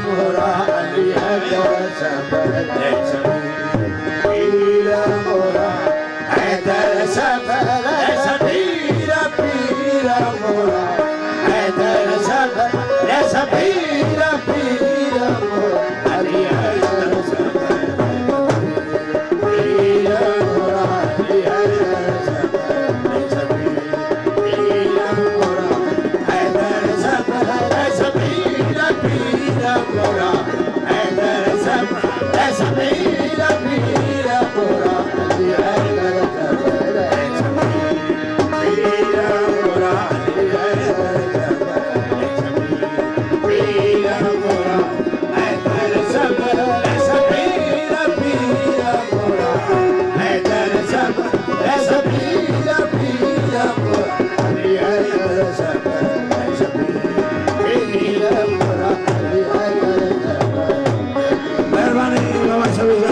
मोरा अलिया सबर पीरा मोरा हैदर सबर पीरा पीरा मोरा हैदर सबर पीरा पीरा मोरा अलिया सबर पीरा मोरा अलिया सबर पीरा मोरा हैदर सबर पीरा पीरा मोरा हैदर सबर पीरा पीरा मोरा अलिया सबर पीरा मोरा अलिया पीरा मोरा हैदर सबर पीरा पीरा मोरा हैदर सबर पीरा पीरा मोरा अलिया सबर पीरा मोरा अलिया सबर मेहरबानी बाबा सभी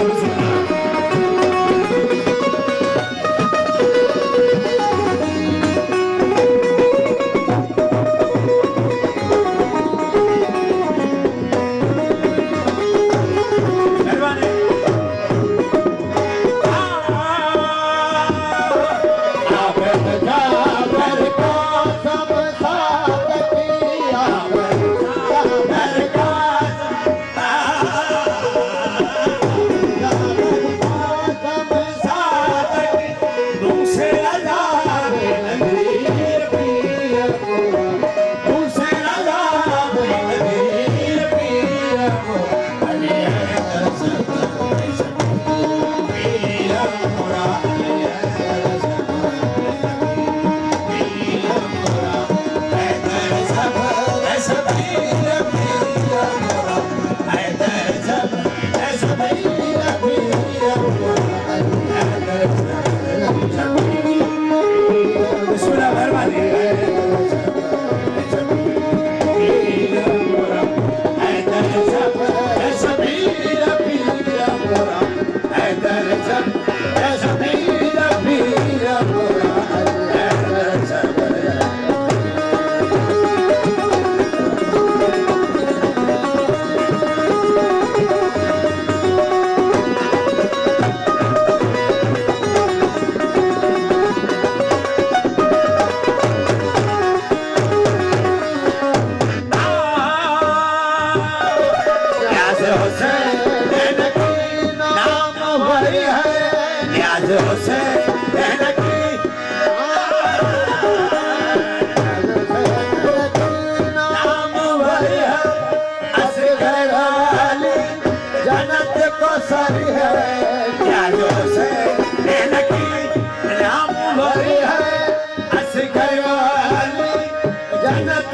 जन्नत